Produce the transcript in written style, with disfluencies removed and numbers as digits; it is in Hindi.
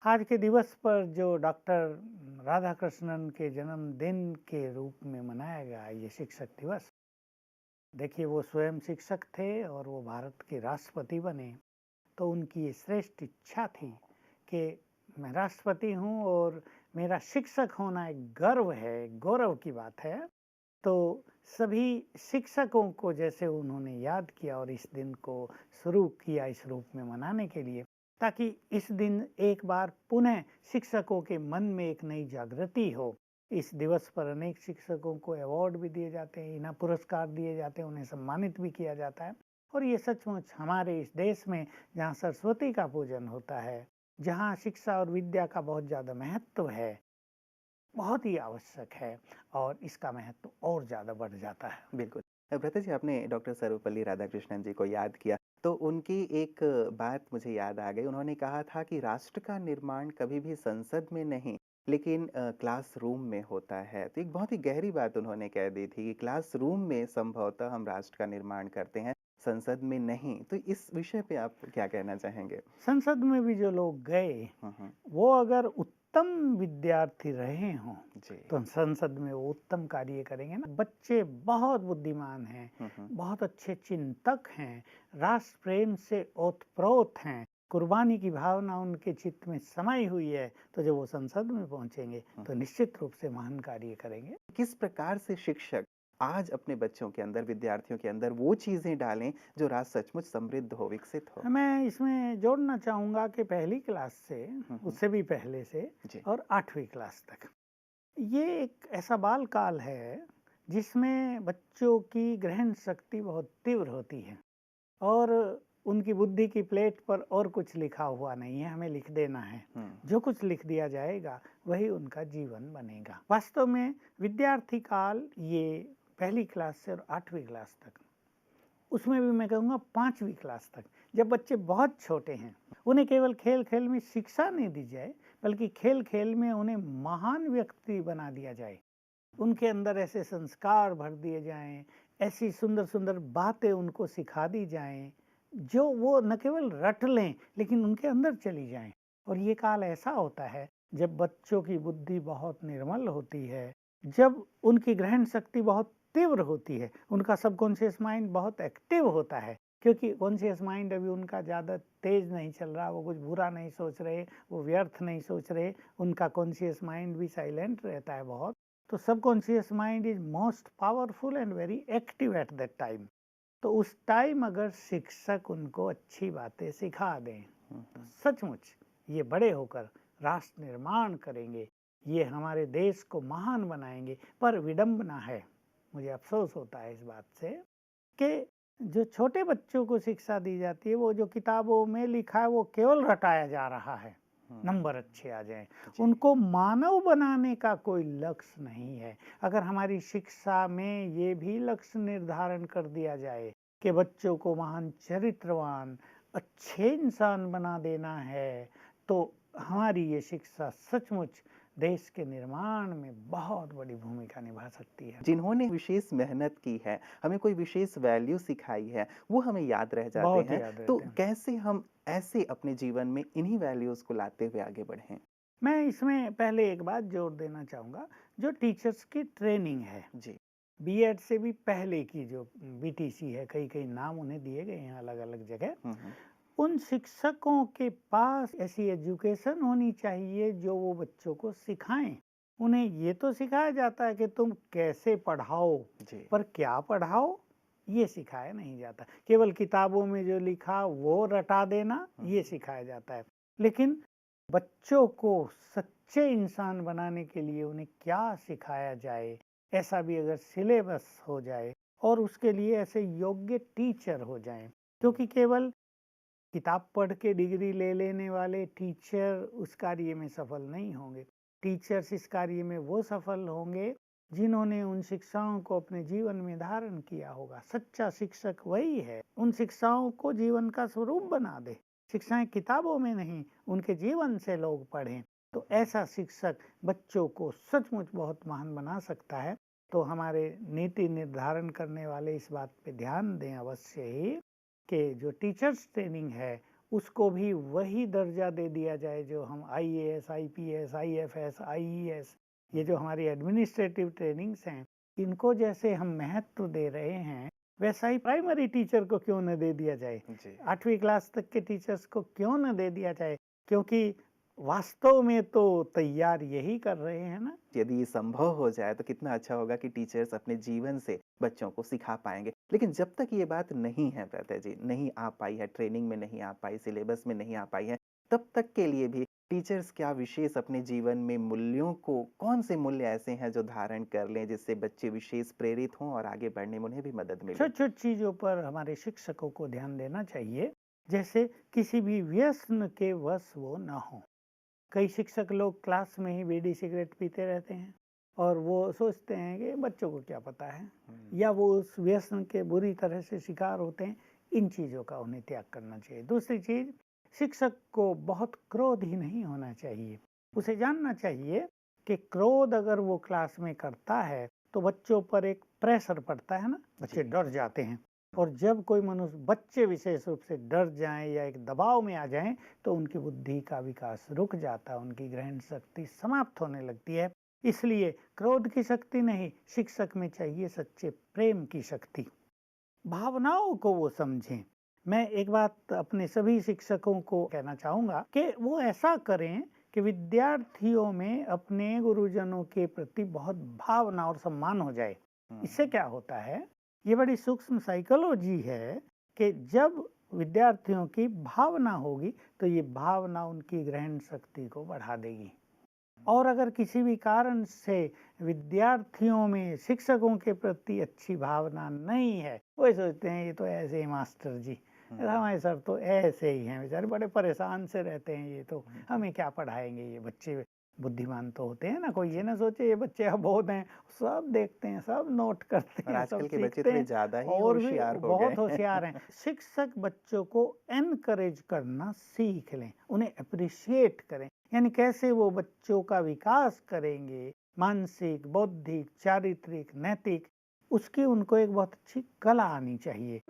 आज के दिवस पर जो डॉक्टर राधाकृष्णन के जन्मदिन के रूप में मनाया गया ये शिक्षक दिवस, देखिए वो स्वयं शिक्षक थे और वो भारत के राष्ट्रपति बने। तो उनकी ये श्रेष्ठ इच्छा थी कि मैं राष्ट्रपति हूँ और मेरा शिक्षक होना एक गर्व है, गौरव की बात है। तो सभी शिक्षकों को जैसे उन्होंने याद किया और इस दिन को शुरू किया इस रूप में मनाने के लिए, ताकि इस दिन एक बार पुनः शिक्षकों के मन में एक नई जागृति हो। इस दिवस पर अनेक शिक्षकों को अवार्ड भी दिए जाते हैं, इनाम पुरस्कार दिए जाते हैं, उन्हें सम्मानित भी किया जाता है। और ये सचमुच हमारे इस देश में, जहाँ सरस्वती का पूजन होता है, जहाँ शिक्षा और विद्या का बहुत ज़्यादा महत्व है, बहुत ही आवश्यक है और इसका महत्व और ज़्यादा बढ़ जाता है। बिल्कुल। भ्राता जी, आपने डॉक्टर सर्वपल्ली राधाकृष्णन जी को याद किया, तो उनकी एक बात मुझे याद आ गई। उन्होंने कहा था कि राष्ट्र का निर्माण कभी भी संसद में नहीं, लेकिन क्लासरूम में होता है। तो एक बहुत ही गहरी बात उन्होंने कह दी थी कि क्लासरूम में संभवतः हम राष्ट्र का निर्माण करते हैं, संसद में नहीं। तो इस विषय पे आप क्या कहना चाहेंगे? संसद में भी जो लोग गए, हुँ, हुँ। वो अगर उत्तम विद्यार्थी रहे हों, जी। तो संसद में वो उत्तम कार्य करेंगे ना। बच्चे बहुत बुद्धिमान हैं, हुँ, हुँ। बहुत अच्छे चिंतक हैं, राष्ट्र प्रेम से ओतप्रोत हैं, कुर्बानी की भावना उनके चित्त में समाई हुई है। तो जब वो संसद में पहुंचेंगे हुँ। तो निश्चित रूप से महान कार्य करेंगे। किस प्रकार से शिक्षक आज अपने बच्चों के अंदर, विद्यार्थियों के अंदर वो चीज़ें डालें जो राष्ट्र सचमुच समृद्ध हो, विकसित हो? मैं इसमें जोड़ना चाहूँगा कि पहली क्लास से, हुँ, हुँ। उससे भी पहले से जी। और 8वीं क्लास तक, ये एक ऐसा बाल काल है जिसमें बच्चों की ग्रहण शक्ति बहुत तीव्र होती है और उनकी बुद्धि की प्लेट पर और कुछ लिखा हुआ नहीं है, हमें लिख देना है। हुँ। जो कुछ लिख दिया जाएगा वही उनका जीवन बनेगा। वास्तव में विद्यार्थी काल ये पहली क्लास से और 8वीं क्लास तक, उसमें भी मैं कहूँगा 5वीं क्लास तक, जब बच्चे बहुत छोटे हैं, उन्हें केवल खेल-खेल में शिक्षा नहीं दी जाए, बल्कि खेल-खेल में उन्हें महान व्यक्ति बना दिया जाए। उनके अंदर ऐसे संस्कार भर दिए जाएँ, ऐसी सुंदर-सुंदर बातें उनको सिखा दी जाएँ, जो वो न केवल रट लें, लेकिन उनके अंदर चली जाएँ। और ये काल ऐसा होता है, जब बच्चों की बुद्धि बहुत निर्मल होती है, जब उनकी ग्रहण शक्ति बहुत तीव्र होती है, उनका सबकॉन्शियस माइंड बहुत एक्टिव होता है, क्योंकि कॉन्शियस माइंड अभी उनका ज़्यादा तेज़ नहीं चल रहा, वो कुछ बुरा नहीं सोच रहे, वो व्यर्थ नहीं सोच रहे, उनका कॉन्शियस माइंड भी साइलेंट रहता है बहुत। तो subconscious mind is most powerful and very active at that time. तो उस टाइम अगर शिक्षक उनको अच्छी बातें सिखा दें, हुँ, तो हुँ। सचमुच ये बड़े होकर राष्ट्र निर्माण करेंगे, ये हमारे देश को महान बनाएंगे। पर विडंबना है, मुझे अफसोस होता है इस बात से, कि जो छोटे बच्चों को शिक्षा दी जाती है, वो जो किताबों में लिखा है वो केवल रटाया जा रहा है, हुँ। नंबर अच्छे आ जाएं। जी। उनको मानव बनाने का कोई लक्ष्य नहीं है। अगर हमारी शिक्षा में ये भी लक्ष्य निर्धारण कर दिया जाए कि बच्चों को महान चरित्रवान, अच्छे इंसान बना देना है, तो हमारी ये शिक्षा सचमुच देश के निर्माण में बहुत बड़ी भूमिका निभा सकती है। जिन्होंने विशेष मेहनत की है, हमें कोई विशेष वैल्यू सिखाई है, वो हमें याद रह जाते बहुत हैं। याद तो रहते हैं। कैसे हम ऐसे अपने जीवन में इन्हीं वैल्यूज़ को लाते हुए आगे बढ़ें? मैं इसमें पहले एक बात जोड़ देना चाहूँगा, जो टीचर्स की ट्रेनिंग है, जी। बीएड से भी पहले की जो बीटीसी है, कई-कई नाम उन्हें दिए गए हैं अलग-अलग जगह। हुँ, हुँ। उन शिक्षकों के पास ऐसी एजुकेशन होनी चाहिए जो वो बच्चों को सिखाएँ। उन्हें ये तो सिखाया जाता है कि तुम कैसे पढ़ाओ, जी। पर क्या पढ़ाओ, ये सिखाया नहीं जाता। केवल किताबों में जो लिखा वो रटा देना, हुँ, ये सिखाया जाता है। लेकिन बच्चों को सच्चे इंसान बनाने के लिए उन्हें क्या सिखाया जाए, ऐसा भी अगर सिलेबस हो जाए और उसके लिए ऐसे योग्य टीचर हो जाएँ। क्योंकि केवल किताब पढ़ के डिग्री ले लेने वाले टीचर उस कार्य में सफल नहीं होंगे। टीचर्स इस कार्य में वो सफल होंगे जिन्होंने उन शिक्षाओं को अपने जीवन में धारण किया होगा। सच्चा शिक्षक वही है, उन शिक्षाओं को जीवन का स्वरूप बना दे। शिक्षाएं किताबों में नहीं, उनके जीवन से लोग पढ़ें। तो ऐसा शिक्षक बच्चों को सचमुच बहुत महान बना सकता है। तो हमारे नीति निर्धारण करने वाले इस बात पे ध्यान दें अवश्य ही कि जो टीचर्स ट्रेनिंग है उसको भी वही दर्जा दे दिया जाए जो हम आईएएस, आईपीएस, आईएफएस, आईईएस, ये जो हमारी एडमिनिस्ट्रेटिव ट्रेनिंग्स हैं, इनको जैसे हम महत्व दे रहे हैं, वैसा ही प्राइमरी टीचर को क्यों न दे दिया जाए, जी। 8वीं क्लास तक के टीचर्स को क्यों न दे दिया जाए, क्योंकि वास्तव में तो तैयार यही कर रहे हैं ना। यदि ये संभव हो जाए तो कितना अच्छा होगा कि टीचर्स अपने जीवन से बच्चों को सिखा पाएँगे। लेकिन जब तक ये बात नहीं है प्रत्यय जी, नहीं आ पाई है, ट्रेनिंग में नहीं आ पाई, सिलेबस में नहीं आ पाई है, तब तक के लिए भी टीचर्स क्या विशेष अपने जीवन में मूल्यों को कौन से मूल्य ऐसे हैं जो धारण कर लें जिससे बच्चे विशेष प्रेरित हों और आगे बढ़ने में उन्हें भी मदद मिले? छोटी-छोटी चीज़ों पर हमारे शिक्षकों को ध्यान देना चाहिए, जैसे किसी भी व्यसन के वश वो ना हों। कई शिक्षक लोग क्लास में ही बीड़ी सिगरेट पीते रहते हैं और वो सोचते हैं कि बच्चों को क्या पता है, हुँ। या वो उस व्यसन के बुरी तरह से शिकार होते हैं। इन चीज़ों का उन्हें त्याग करना चाहिए। दूसरी चीज़, शिक्षक को बहुत क्रोधी नहीं होना चाहिए। उसे जानना चाहिए कि क्रोध अगर वो क्लास में करता है तो बच्चों पर एक प्रेशर पड़ता है ना, बच्चे जी। डर जाते हैं। और जब कोई मनुष्य, बच्चे विशेष रूप से डर जाएं या एक दबाव में आ जाएं, तो उनकी बुद्धि का विकास रुक जाता है, उनकी ग्रहण शक्ति समाप्त होने लगती है। इसलिए क्रोध की शक्ति नहीं, शिक्षक में चाहिए सच्चे प्रेम की शक्ति, भावनाओं को वो समझें। मैं एक बात अपने सभी शिक्षकों को कहना चाहूँगा कि वो ऐसा करें कि विद्यार्थियों में अपने गुरुजनों के प्रति बहुत भावना और सम्मान हो जाए। इससे हुँ। क्या होता है, ये बड़ी सूक्ष्म साइकोलॉजी है कि जब विद्यार्थियों की भावना होगी तो ये भावना उनकी ग्रहण शक्ति को बढ़ा देगी। और अगर किसी भी कारण से विद्यार्थियों में शिक्षकों के प्रति अच्छी भावना नहीं है, वो सोचते हैं ये तो ऐसे ही मास्टर जी, हुँ। हमारे सर तो ऐसे ही हैं, बेचारे बड़े परेशान से रहते हैं, ये तो हुँ। हमें क्या पढ़ाएंगे, ये बच्चे बुद्धिमान तो होते हैं ना, कोई ये ना सोचे ये बच्चे अबोध हैं। सब देखते हैं, सब नोट करते और हैं, सब आजकल के बच्चे सीखते थोड़े हैं ज़्यादा ही और भी होशियार हो बहुत गए होशियार हैं। हैं। शिक्षक बच्चों को एनकरेज करना सीख लें, उन्हें अप्रिशिएट करें, यानी कैसे वो बच्चों का विकास करेंगे, मानसिक, बौद्धिक, चारित्रिक, नैतिक, उसकी उनको एक बहुत अच्छी कला आनी चाहिए।